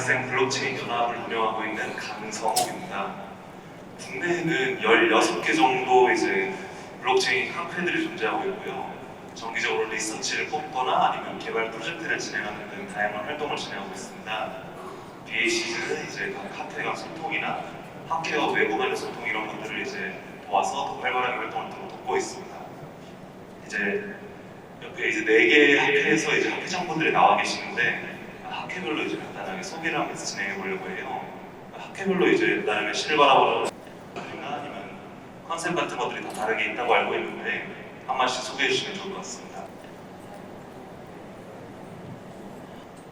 대학생 블록체인 연합을 운영하고 있는 강성욱입니다. 국내에는 16개 정도 이제 블록체인 학회들이 존재하고 있고요. 정기적으로 리서치를 뽑거나 아니면 개발 프로젝트를 진행하는 등 다양한 활동을 진행하고 있습니다. BAC는 이제 각 학회 간 소통이나 학회와 외부 간의 소통 이런 것들을 이제 도와서 더 활발하게 활동을 돕고 있습니다. 이제 옆에 이제 4개 학회에서 이제 학회장분들이 나와 계시는데 학회별로 이제 간단하게 소개를 하면서 진행해 보려고 해요. 학회별로 이제 나름의 시를 바라보는 아니면 컨셉 같은 것들이 다 다르게 있다고 알고 있는데 한 마디씩 소개해 주시면 좋을 것 같습니다.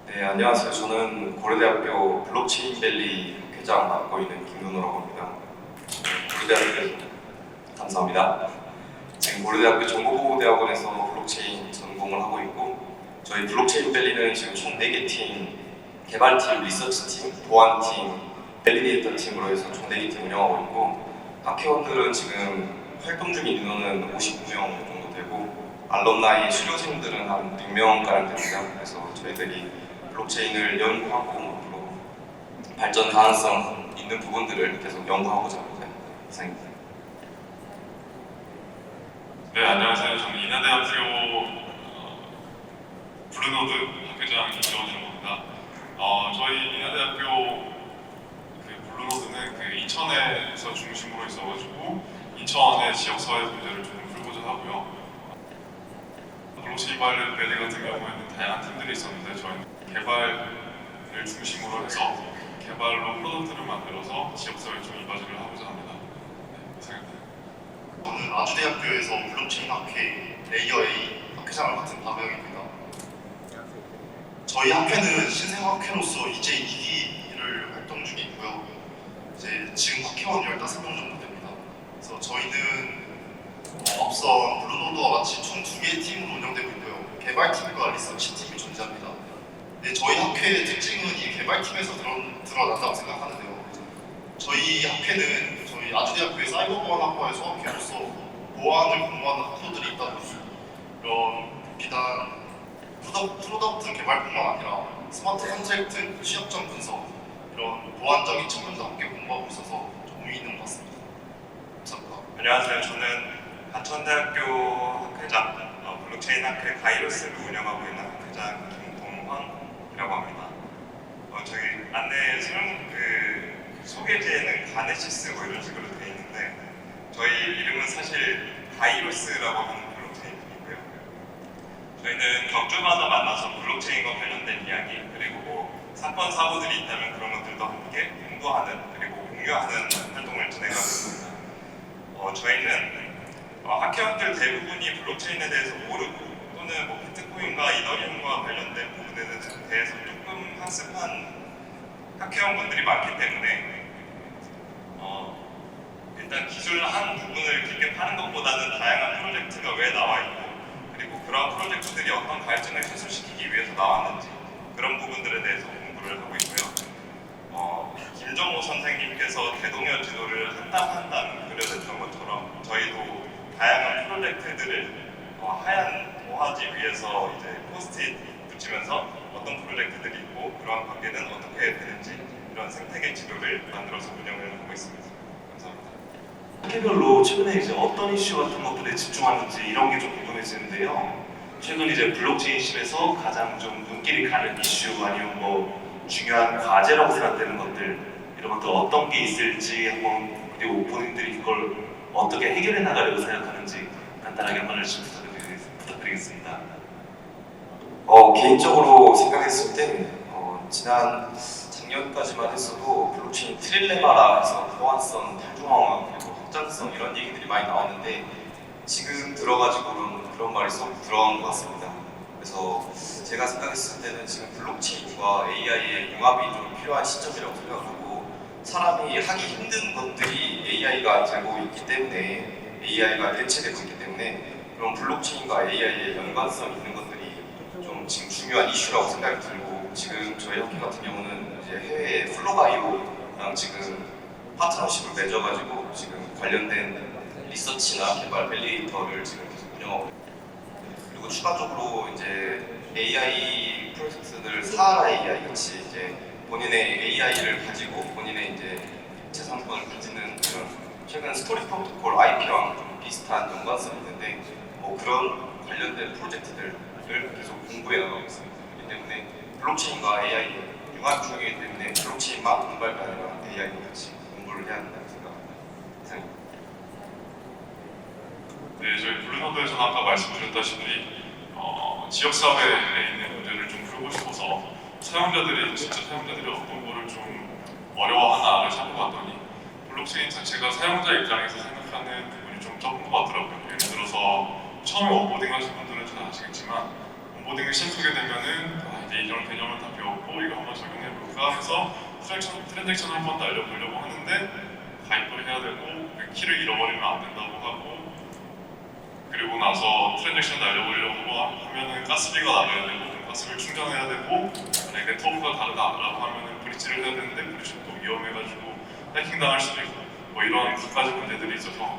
네, 안녕하세요. 저는 고려대학교 블록체인밸리 학회장 맡고 있는 김근호라고 합니다. 고려대학교 감사합니다. 지금 고려대학교 정보보호대학원에서 블록체인 전공을 하고 있고 저희 블록체인밸리는 지금 총 4개 팀, 개발팀, 리서치팀, 보안팀, 밸리데이터 팀으로 해서 총 4개 팀 운영하고 있고 학회원들은 지금 활동 중인 인원은 59명 정도 되고 알럼나이 수료생들은 한 100명가량 됩니다. 그래서 저희들이 블록체인을 연구하고 앞으로 발전 가능성 있는 부분들을 계속 연구하고자 합니다. 이상입니다. 네, 안녕하세요. 저는 인하대학교 블루노드 학회장 김정훈이라고 합니다. 저희 인하대학교 블루노드는 인천에서 중심으로 있어가지고 인천의 지역사회 문제를 좀 풀고자 하고요. 블록체인 밸리 같은 경우에는 다양한 팀들이 있었는데 저희는 개발을 중심으로 해서 개발로 프로덕트를 만들어서 지역사회에 좀 이바지를 하고자 합니다. 네, 이상입니다. 저는 아주대학교에서 블록체인 학회 레이어 A 학회장을 맡은 박영입니다. 저희 학회는 신생학회로서 이제 2기를 활동 중에 있고요. 이제 지금 학회원 15명 정도 됩니다. 그래서 저희는 앞선 블루노드와 같이 총 2개의 팀으로 운영되고 있고요. 개발팀과 리서치팀이 존재합니다. 네, 저희 학회의 특징은 이 개발팀에서 드러난다고 생각하는데요. 저희 학회는 저희 아주대학교의 사이버보안학과의 수학회로서 보안을 공부하는 학부들이 있다 보니 이런 비단 프로덕트 개발뿐만 아니라 스마트 컨트랙트, 취약점 분석 이런 보안적인 측면도 함께 공부하고 있어서 좀 의미 있는 것 같습니다. 감사합니다. 안녕하세요. 저는 하천대학교 학회장 블록체인 학회 가이로스를 운영하고 있는 학회장 김동황이라고 합니다. 저희 안내 소개지에는 가네시스 이런 식으로 되어 있는데 저희 이름은 사실 가이로스라고 하는 블록체인이고요. 저희는 격주마다 만나서 블록체인과 관련된 이야기 그리고 사건 사고들이 있다면 그런 것들도 함께 공부하는 그리고 공유하는 활동을 진행하고 있습니다. 저희는 학회원들 대부분이 블록체인에 대해서 모르고 또는 비트코인과 이더리움과 관련된 부분에 대해서 조금 학습한 학회원분들이 많기 때문에 일단 기술 한 부분을 깊게 파는 것보다는 다양한 프로젝트가 왜 나와 있고 그리고 그런 프로젝트들이 어떤 갈증을 해소시키기 위해서 나왔는지 그런 부분들에 대해서 공부를 하고 있고요. 김정호 선생님께서 대동여 지도를 한 땀 그려냈던 것처럼 저희도 다양한 프로젝트들을 하얀 도화지 위에서 이제 포스트잇 붙이면서 어떤 프로젝트들이 있고 그러한 관계는 어떻게 되는지 이런 생태계 지도를 만들어서 운영을 하고 있습니다. 감사합니다. 학회별로 최근에 이제 어떤 이슈 같은 것들에 집중하는지 이런 게 좀 궁금해지는데요. 최근 이제 블록체인실에서 가장 좀 눈길이 가는 이슈 아니면 중요한 과제라고 생각되는 것들 이런 것들 어떤 게 있을지 한번 그리고 본인들이 이걸 어떻게 해결해 나가려고 생각하는지 간단하게 한 말씀 부탁드리겠습니다. 개인적으로 생각했을 때 작년까지만 했어도 블록체인 트릴레마라 해서 보안성, 탈중앙화 그리고 확장성 이런 얘기들이 많이 나왔는데 지금 들어가지고는 그런 말이 쏙 들어간 것 같습니다. 그래서 제가 생각했을 때는 지금 블록체인과 AI의 융합이 좀 필요한 시점이라고 생각을 하고 사람이 하기 힘든 것들이 AI가 되고 있기 때문에 AI가 대체되고 있기 때문에 그런 블록체인과 AI의 연관성 있는 것들이 좀 지금 중요한 이슈라고 생각이 들고 지금 저희 학교 같은 경우는 이제 해외 플로바이오랑 지금 파트너십을 맺어가지고 지금 관련된 리서치나 개발 밸리데이터를 지금 계속 운영하고 있고 그리고 추가적으로 이제 AI 프로젝트들 사하라 AI 같이 이제 본인의 AI를 가지고 본인의 이제 재산권을 가지는 그런 최근 스토리 프로토콜 IP랑 좀 비슷한 연관성이 있는데 그런 관련된 프로젝트들을 계속 공부해 나가고 있습니다. 그렇기 때문에 블록체인과 AI는 융합형이기 때문에 블록체인만 공부할 게 아니라 AI도 같이 공부를 해야 한다고 생각합니다. 이상입니다. 네, 저희 블루노드에서는 아까 말씀드렸다시피 지역사회에 있는 문제를 좀 풀고 싶어서 진짜 사용자들이 어떤 거를 좀 어려워하나를 살펴봤더니 블록체인 자체가 사용자 입장에서 생각하는 부분이 좀 적은 것 같더라고요. 예를 들어서 처음에 온보딩 하신 분들은 잘 아시겠지만 온보딩을 시작하게 되면은 이제 이런 개념을 다 배웠고 이거 한번 적용해볼까 해서 트랜잭션을 한번 날려보려고 하는데 가입을 해야 되고 키를 잃어버리면 안 된다고 하고 그리고 나서 트랜잭션 날려보려고 하면은 가스비가 나가야 되고 가스비를 충전해야 되고 만약에 네트워크가 다르다라고 하면은 브릿지를 해야 되는데 브릿지도 위험해가지고 해킹 당할 수도 있고 이런 갖가지 문제들이 있어서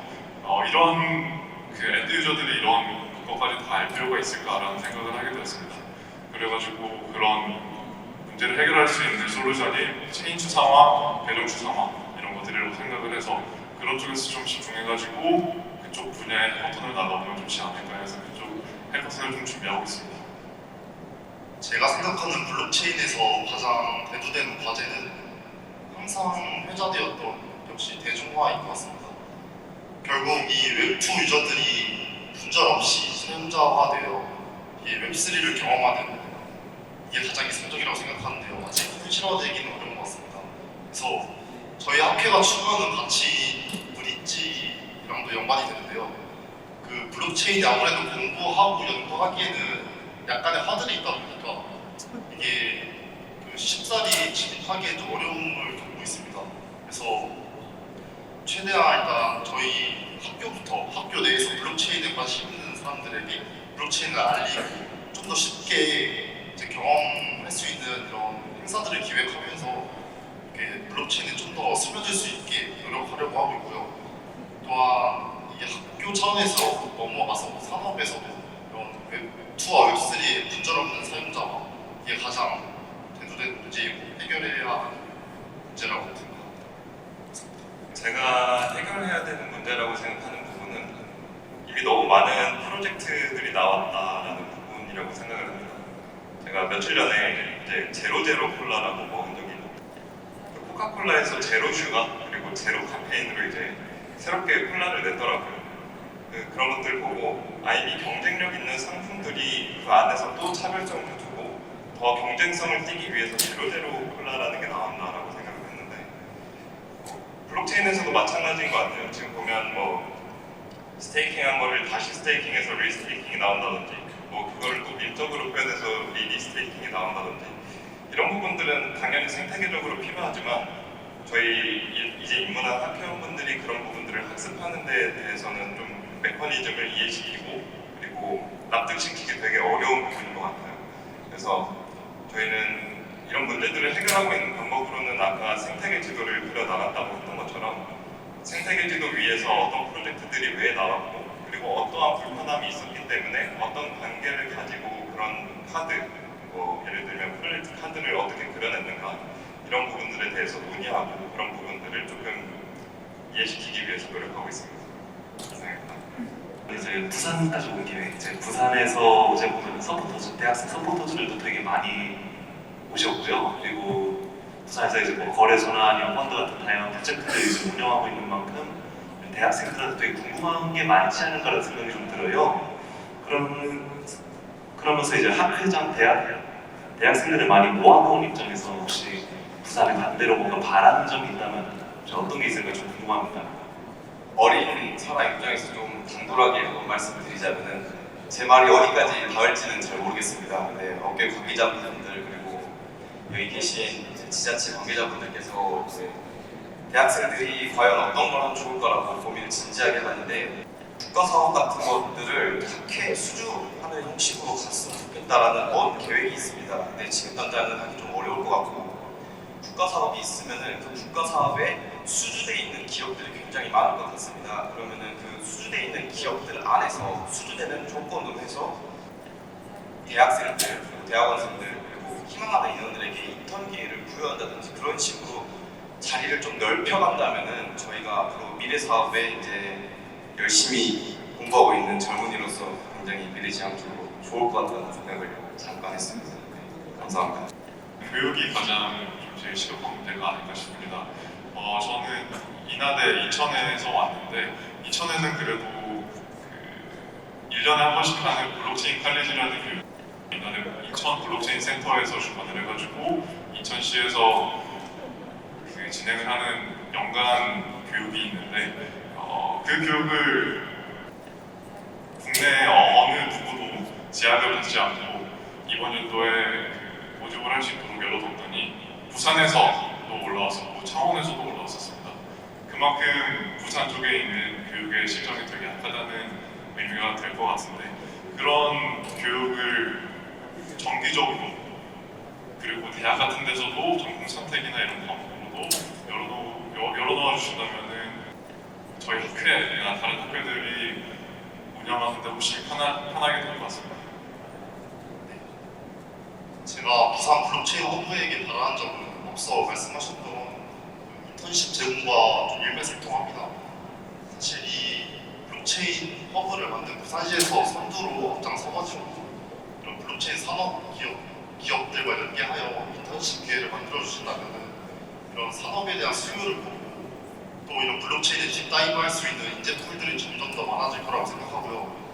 이런 엔드 유저들이 이런 것까지 다 알 필요가 있을까라는 생각을 하게 되었습니다. 그래가지고 그런 문제를 해결할 수 있는 솔루션이 체인 추상화, 배경 추상화 이런 것들이라고 생각을 해서 그런 쪽에서 좀 집중해가지고 그쪽 분야에 해커톤을 나가보면 좋지 않을까 해서 그쪽 해커톤을 좀 준비하고 있습니다. 제가 생각하는 블록체인에서 가장 대두되는 과제는 항상 회자되었던 역시 대중화인 것 같습니다. 결국 이 웹2 유저들이 분절 없이 사용자화되어 이 웹3를 경험하는 이게 가장 이상적이라고 생각하는데요. 아직 현실화되기는 어려운 것 같습니다. 그래서 저희 학회가 추구하는 가치 브릿지랑도 연관이 되는데요. 그 블록체인이 아무래도 공부하고 연구하기에는 약간의 하들이 있다 보니까 이게 쉽사리 진입하기에 좀 어려움을 겪고 있습니다. 그래서 최대한 일단 저희 학교 내에서 블록체인에 관심 있는 사람들에게 블록체인을 알리고 좀 더 쉽게 이제 경험할 수 있는 이런 행사들을 기획하면서 이렇게 블록체인에 좀 더 스며들 수 있게 노력하려고 하고 있고요. 또한 이 학교 차원에서 넘어가서 산업에서도 이런 웹2와 웹3의 분절 없는 사용자와 이게 가장 대두된 문제이고 해결해야 하는 문제라고 생각합니다. 제가 해결해야 되는 문제라고 생각하는 부분은 이미 너무 많은 프로젝트들이 나왔다라는 부분이라고 생각을 합니다. 제가 며칠 전에 이제 제로제로 콜라라고 먹은 적이 있는데 그 코카콜라에서 제로 슈가 그리고 제로 카페인으로 이제 새롭게 콜라를 냈더라고요. 그런 것들 보고 이미 경쟁력 있는 상품들이 그 안에서 또 차별성을 두고 더 경쟁성을 띄기 위해서 제로제로 콜라라는 게 나왔나라고 생각을 했는데 블록체인에서도 마찬가지인 것 같아요. 지금 보면 스테이킹한 거를 다시 스테이킹해서 리스테이킹이 나온다든지 그거를 또 밀적으로 표현해서 리스테이킹이 나온다든지 이런 부분들은 당연히 생태계적으로 필요하지만 저희 이제 입문한 학회원분들이 그런 부분들을 학습하는 데 대해서는 좀 메커니즘을 이해시키고 그리고 납득시키기 되게 어려운 부분인 것 같아요. 그래서 저희는 이런 문제들을 해결하고 있는 방법으로는 아까 생태계 지도를 그려나갔다고 했던 것처럼 생태계 지도 위에서 어떤 프로젝트들이 왜 나왔고 그리고 어떠한 불편함이 있었기 때문에 어떤 관계를 가지고 그런 카드 예를 들면 프로젝트 카드를 어떻게 그려냈는가 이런 부분들에 대해서 논의하고 그런 부분들을 조금 이해시키기 위해서 노력하고 있습니다. 감사합니다. 이제 부산까지 온 김에 이제 부산에서 어제 보면 서포터즈 대학생 서포터즈들도 되게 많이 오셨고요. 그리고 부산에서 이제 거래소나 아니면 펀드 같은 다양한 프로젝트들을 이제 운영하고 있는 만큼 대학생들한테 되게 궁금한 게 많지 않을까라는 생각이 좀 들어요. 그러면서 이제 학회장 대학생들을 많이 모아놓은 입장에서 혹시 부산에 반대로 뭔가 바라는 점이 있다면 어떤 게 있을까 좀 궁금합니다. 어린 사람 입장에서 좀 당돌하게 한번 말씀드리자면은 제 말이 어디까지 닿을지는 잘 모르겠습니다. 근데 업계 관계자분들 그리고 여기 계신 지자체 관계자분들께서 이제 대학생들이 과연 어떤 걸 하면 좋을까라고 고민을 진지하게 하는데 국가 사업 같은 것들을 학회 수주하는 형식으로 갔으면 좋겠다라는 먼 계획이 있습니다. 근데 지금 당장은 하기 좀 어려울 것 같고 국가 사업이 있으면은 그 국가 사업에 수주돼 있는 기업들이 굉장히 많은 것 같습니다. 그러면은 그 수주돼 있는 기업들 안에서 수주되는 조건으로 해서 대학생들, 대학원생들 그리고 희망하는 인원들에게 인턴 기회를 부여한다든지 그런 식으로 자리를 좀 넓혀간다면은 저희가 앞으로 미래 사업에 이제 열심히 공부하고 있는 젊은이로서 굉장히 미래지향적으로 좋을 것 같다는 생각을 잠깐 했습니다. 네, 감사합니다. 교육이 가장 좀 제일 시급한 문제가 아닐까 싶습니다. 저는 인하대 이천에서 왔는데 이천에는 그래도 그 1년에 한 번씩 하는 블록체인 칼리지라는 교육이 있는데 인천 블록체인 센터에서 주관을 해가지고 인천시에서 그 진행을 하는 연간 교육이 있는데 그 교육을 국내 어느 누구도 제약을 받지 않고 이번 연도에 그 모집을 할 수 있도록 열어뒀더니 부산에서도 올라왔었고 창원에서도 올라왔었습니다. 그만큼 부산 쪽에 있는 교육의 실정이 되게 약하다는 의미가 될 것 같은데 그런 교육을 정기적으로 그리고 대학 같은 데서도 전공 선택이나 이런 과목으로도 열어놓아 주신다면은 저희 학회나 다른 학교들이 운영하는데 훨씬 편하게 될 것 같습니다. 제가 부산 블록체인 허브에게 바라는 점은 앞서 말씀하셨던 인턴십 제공과 좀 일맥상통합니다. 사실 이 블록체인 허브를 만든 부산시에서 선두로 앞장서가지고 이런 블록체인 산업 기업들과 연계하여 인턴십 기회를 만들어 주신다면 이런 산업에 대한 수요를 보고 또 이런 블록체인에 딥다이브할 수 있는 인재 풀들이 점점 더 많아질 거라고 생각하고요.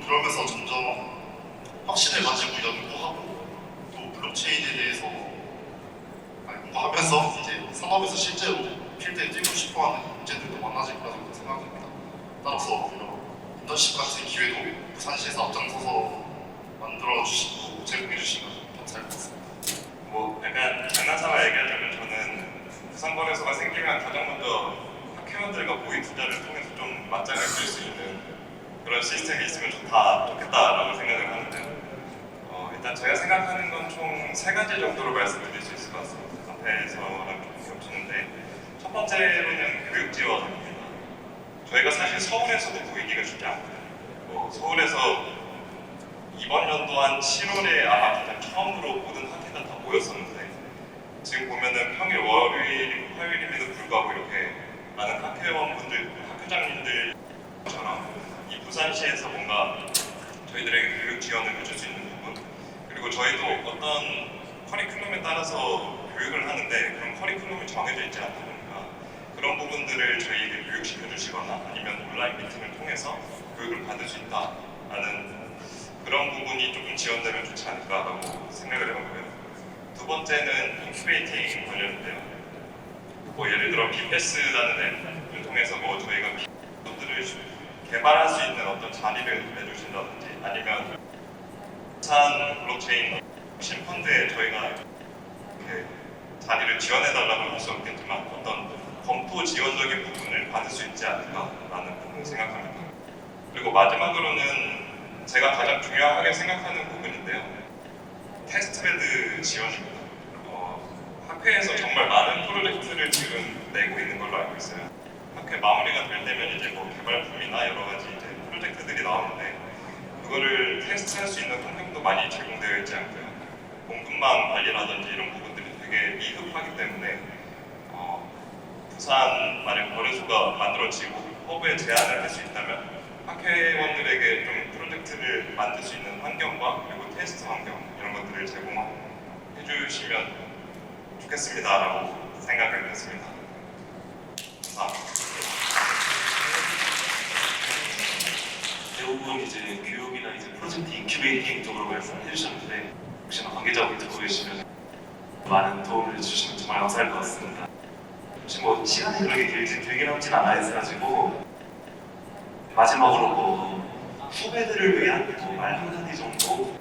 그러면서 점점 확신을 가지고 연구하고 또 블록체인에 대해서 공부하면서 이제 산업에서 실제로 필드에 뛰고 싶어하는 인재들도 많아질 거라고 생각합니다. 따라서 이런 인턴십 같은 기회도 부산시에서 앞장서서 만들어 주시고 제공해 주시면 감사할 것 같습니다. 뭐 약간 장난삼아 얘기하자면 저는 부산거래소가 생기면 가장 먼저 학회원들과 모의 투자를 통해서 좀 맞짱을 뜰 수 있는 그런 시스템이 있으면 좋겠다라고 생각을 하는데 일단 제가 생각하는 건 총 3가지 정도로 말씀드릴 수 있을 것 같습니다. 앞에서랑 좀 겹치는데 첫 번째로는 교육 지원입니다. 저희가 사실 서울에서도 모이기가 쉽지 않거든요. 서울에서 이번 연도 한 7월에 아마 가장 처음으로 모든 학회가 다 모였었는데 지금 보면은 평일 화요일임에도 불구하고 이렇게 많은 학회원분들, 학회장님들처럼 이 부산시에서 뭔가 저희들에게 교육 지원을 해줄 수 있는 부분 그리고 저희도 어떤 커리큘럼에 따라서 교육을 하는데 그런 커리큘럼이 정해져 있지 않다 보니까 그런 부분들을 저희에게 교육시켜 주시거나 아니면 온라인 미팅을 통해서 교육을 받을 수 있다라는 그런 부분이 조금 지원되면 좋지 않을까라고 생각을 해봤고요. 두 번째는 인큐베이팅 관련인데요. 뭐 예를 들어 빅베스라는 앱을 통해서 뭐 저희가 기술들을 개발할 수 있는 어떤 자리를 내주신다든지 아니면 부산 블록체인 신펀드에 저희가 이렇게 자리를 지원해달라고 할 수 없겠지만 어떤 검토 지원적인 부분을 받을 수 있지 않을까라는 부분을 생각합니다. 그리고 마지막으로는 제가 가장 중요하게 생각하는 부분인데요. 테스트베드 지원입니다. 학회에서 정말 많은 프로젝트를 지금 내고 있는 걸로 알고 있어요. 학회 마무리가 될 때면 이제 뭐 개발품이나 여러 가지 이제 프로젝트들이 나오는데 그거를 테스트할 수 있는 환경도 많이 제공되어 있지 않고요. 공급망 관리라든지 이런 부분들이 되게 미흡하기 때문에 부산 만약 거래소가 만들어지고 허브에 제안을 할 수 있다면 학회원들에게 좀 프로젝트를 만들 수 있는 환경과 그리고 테스트 환경 이런 것들을 제공해 주시면 좋겠습니다라고 생각을 했습니다. 감사합니다. 대부분 이제 교육이나 이제 프로젝트 인큐베이팅 쪽으로 말씀해 주셨는데 혹시나 관계자분 듣고 계시면 많은 도움을 주시면 정말 감사할 것 같습니다. 혹시 뭐 시간이 그렇게 길게 남진 않아 있어가지고 마지막으로 뭐 후배들을 위한 말 한마디 정도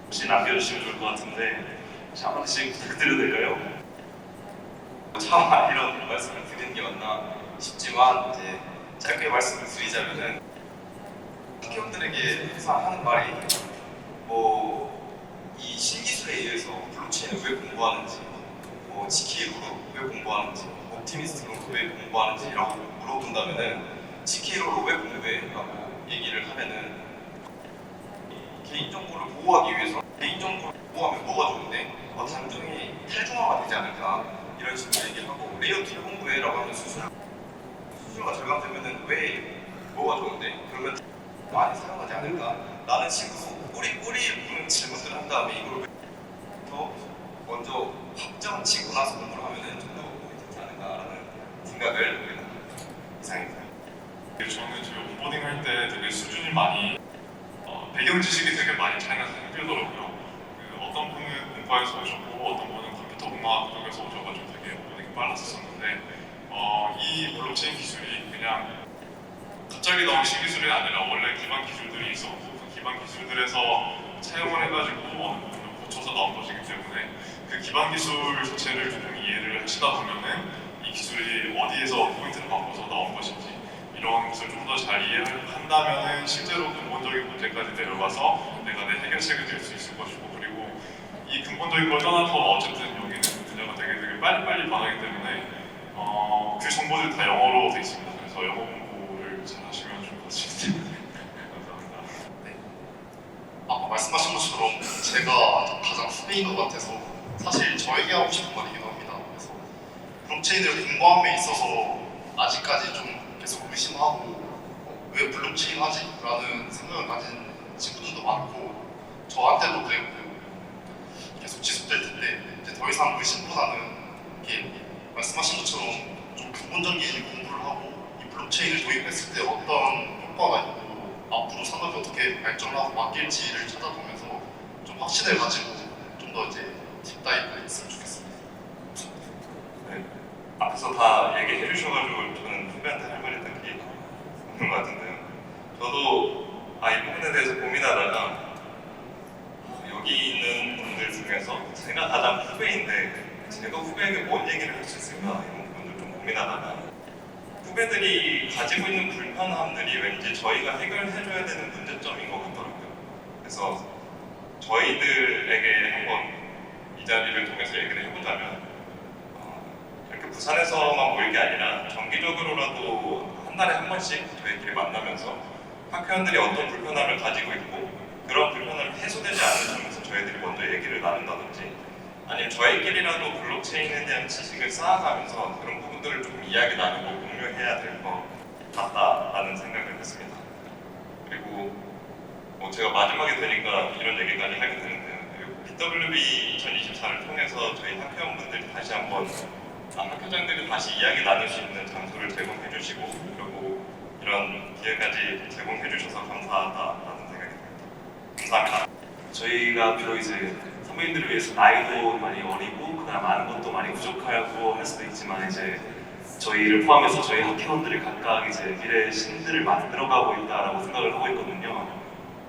혹시 남겨주시면 좋을 것 같은데 혹시 한마디씩 부탁드려도 될까요? 참 이런 말씀을 드리는 게 맞나 싶지만 이제 짧게 말씀을 드리자면은 학회원들에게 항상 하는 말이 뭐 이 신기술에 의해서 블록체인을 왜 공부하는지 뭐 GK로로 왜 공부하는지 옵티미스트로 왜 공부하는지 라고 물어본다면은 GK로로 왜 공부해? 라고 얘기를 하면은 개인정보를 보호하기 위해서 개인정보를 보호하면 뭐가 좋은데 단중이 탈중화가 되지 않을까 이런 식으로 얘기를 하고 레이어 2를 홍보해라고 하면 수수료가 절감되면은 왜 뭐가 좋은데 그러면 많이 사용하지 않을까 라는 식으로 꼬리꼬리 무는 질문들을 한 다음에 이걸 더 먼저 확정 지고 나서 공부를 하면은 좀 더 괜찮지 않을까라는 생각을 하게 됩니다. 이상입니다. 저는 지금 온보딩 할 때 되게 수준이 많이 배경 지식이 되게 많이 차이나서 힘들더라고요. 어떤 분은 공과에서 오셨고 어떤 분은 컴퓨터 공학 쪽에서 오셔가지고 되게 온보딩이 빨랐었는데 이 블록체인 기술이 그냥 갑자기 나온 신기술이 아니라 원래 기반 기술들이 있었고 그 기반 기술들에서 차용을 해가지고 어느 부분을 고쳐서 나온 것이기 때문에 그 기반 기술 자체를 조금 이해를 하시다 보면은 이 기술이 어디에서 포인트를 바꿔서 나온 것인지 이런 것을 좀 더 잘 이해한다면은 실제로 근본적인 문제까지 내려가서 내가 내 해결책을 낼 수 있을 것이고 그리고 이 근본적인 걸 떠나서 어쨌든 여기는 분야가 되게 빨리빨리 변하기 때문에 그 정보들이 다 영어로 돼 있습니다. 그래서 영어 공부를 잘 하시면 좋을 것 같습니다. 감사합니다. 아까 말씀하신 것처럼 제가 가장 후배인 것 같아서 사실 저에게 하고 싶은 말이기도 합니다. 그래서 블록체인을 공부함에 있어서 아직까지 좀 계속 의심하고 왜 블록체인 하지? 라는 생각을 가진 친구들도 많고 저한테도 그랬고 계속 지속될 텐데 이제 더 이상 의심보다는 이게 말씀하신 것처럼 좀 근본적인 공부를 하고 이 블록체인을 도입했을 때 어떤 효과가 있고 앞으로 산업이 어떻게 발전하고 바뀔지를 찾아보면서 좀 확신을 가지고 좀 더 이제 딥다이브 했으면 좋겠습니다. 네. 앞에서 다 얘기해 주셔가지고 저는 후배한테 할 말이 딱히 없는 것 같은데요. 저도 이 부분에 대해서 고민하다가 여기 있는 분들 중에서 제가 가장 후배인데 제가 후배에게 뭔 얘기를 할 수 있을까 이런 부분들 좀 고민하다가 후배들이 가지고 있는 불편함들이 왠지 저희가 해결해줘야 되는 문제점인 것 같더라고요. 그래서 저희들에게 한번 이 자리를 통해서 얘기를 해보자면 이렇게 부산에서만 모일 게 아니라 정기적으로라도 한 달에 한 번씩 저희끼리 만나면서 학회원들이 어떤 불편함을 가지고 있고 그런 불편함이 해소되지 않는 점에서 저희들이 먼저 얘기를 나눈다든지 아니면 저희끼리라도 블록체인에 대한 지식을 쌓아가면서 그런 부분들을 좀 이야기 나누고 공유해야 될 것 같다라는 생각을 했습니다. 그리고 제가 마지막에 되니까 이런 얘기까지 하게 되는데요. BWB 2024를 통해서 저희 학회원분들이 다시 한번 학교장들이 다시 이야기 나눌 수 있는 장소를 제공해 주시고 그리고 이런 기회까지 제공해 주셔서 감사하다라는 생각이 듭니다. 감사합니다. 저희가 비록 이제 선배님들을 위해서 나이도 많이 어리고 그다음 아는 것도 많이 부족하고 할 수도 있지만 이제 저희를 포함해서 저희 학회원들이 각각 이제 미래의 신들을 만들어가고 있다라고 생각을 하고 있거든요.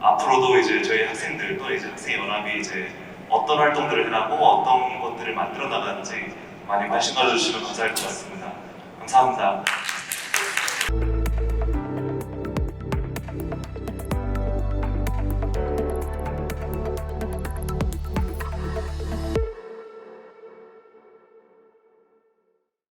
앞으로도 이제 저희 학생들도 이제 학생연합이 이제 어떤 활동들을 해나고 어떤 것들을 만들어 나가는지 많이 관심 가져주시면 감사할 것 같습니다. 감사합니다.